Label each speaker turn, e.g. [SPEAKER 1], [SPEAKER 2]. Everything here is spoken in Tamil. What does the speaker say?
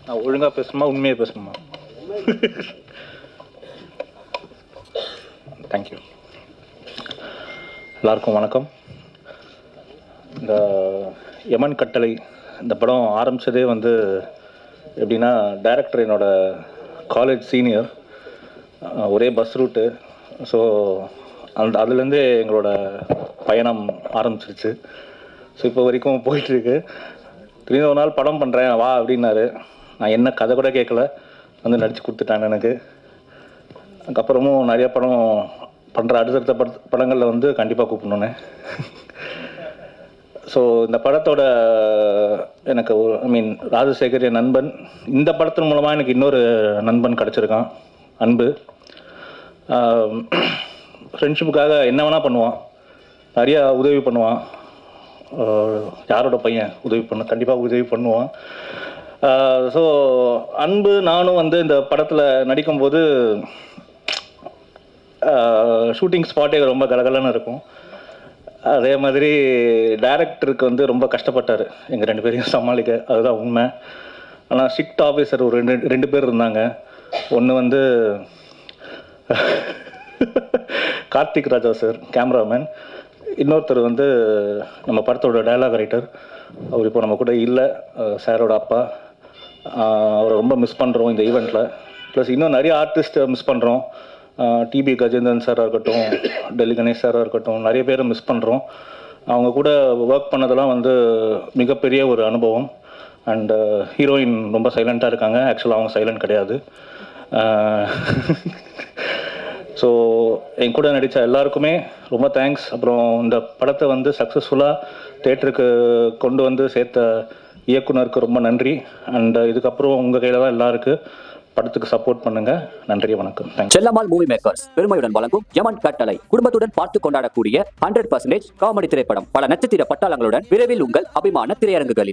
[SPEAKER 1] நான் ஒழுங்காக பேசணுமா உண்மையை பேசணுமா? தேங்க்யூ. எல்லாருக்கும் வணக்கம். இந்த யமன் கட்டளை இந்த படம் ஆரம்பித்ததே வந்து எப்படின்னா, டைரக்டர் என்னோட காலேஜ் சீனியர், ஒரே பஸ் ரூட்டு. ஸோ அதுலேருந்தே எங்களோட பயணம் ஆரம்பிச்சிருச்சு. ஸோ இப்போ வரைக்கும் போயிட்டுருக்கு. திடீர்னு ஒரு நாள் படம் பண்ணுறேன் வா அப்படின்னாரு. நான் என்ன கதை கூட கேட்கல, வந்து நடித்து கொடுத்துட்டாங்க எனக்கு. அதுக்கப்புறமும் நிறைய படம் பண்ணுற அடுத்தடுத்த படங்களில் வந்து கண்டிப்பாக கூப்பிடணுன்னு. ஸோ இந்த படத்தோட எனக்கு ராஜசேகர் என் நண்பன். இந்த படத்தின் மூலமாக எனக்கு இன்னொரு நண்பன் கிடச்சிருக்கான், அன்பு. ஃப்ரெண்ட்ஷிப்புக்காக என்ன வேணால் பண்ணுவான், நிறையா உதவி பண்ணுவான். யாரோட பையன் உதவி கண்டிப்பாக உதவி பண்ணுவான். ஸோ அன்பு நானும் வந்து இந்த படத்தில் நடிக்கும்போது ஷூட்டிங் ஸ்பாட்டே ரொம்ப கலகலன்னு இருக்கும். அதே மாதிரி டைரக்டருக்கு வந்து ரொம்ப கஷ்டப்பட்டார் எங்கள் 2 பேரையும் சமாளிக்க, அதுதான் உண்மை. ஆனால் ஸ்ட்ரிக்ட் ஆஃபீஸர் ஒரு ரெண்டு பேர் இருந்தாங்க. ஒன்று வந்து கார்த்திக் ராஜா சார், கேமராமேன். இன்னொருத்தர் வந்து நம்ம படத்தோட டயலாக் ரைட்டர். அவர் இப்போ நம்ம கூட இல்லை, சாரோட அப்பா. அவரை ரொம்ப மிஸ் பண்ணுறோம் இந்த ஈவெண்ட்டில். ப்ளஸ் இன்னும் நிறைய ஆர்டிஸ்ட்டை மிஸ் பண்ணுறோம். டிபி கஜேந்திரன் சாராக இருக்கட்டும், டெல்லி கணேஷ் சாராக இருக்கட்டும், நிறைய பேரை மிஸ் பண்ணுறோம். அவங்க கூட ஒர்க் பண்ணதெல்லாம் வந்து மிகப்பெரிய ஒரு அனுபவம். அண்டு ஹீரோயின் ரொம்ப சைலண்ட்டாக இருக்காங்க. ஆக்சுவலாக அவங்க சைலண்ட் கிடையாது. ஸோ என் கூட நடித்த எல்லாருக்குமே ரொம்ப தேங்க்ஸ். அப்புறம் இந்த படத்தை வந்து சக்ஸஸ்ஃபுல்லாக தேட்டருக்கு கொண்டு வந்து சேர்த்த இயக்குனருக்கு ரொம்ப நன்றி. அண்ட் இதுக்கப்புறம் உங்கள் கையில் தான் எல்லாருக்கும் படத்துக்கு சப்போர்ட் பண்ணுங்க. நன்றி, வணக்கம்.
[SPEAKER 2] செல்லம்மாள் மூவி மேக்கர்ஸ் பெருமையுடன் வழங்கும் யமன் கட்டளை குடும்பத்துடன் பார்த்து கொண்டாடக்கூடிய 100% காமெடி திரைப்படம். பல நட்சத்திர பட்டாளங்களுடன் விரைவில் உங்கள் அபிமான திரையரங்குகளில்.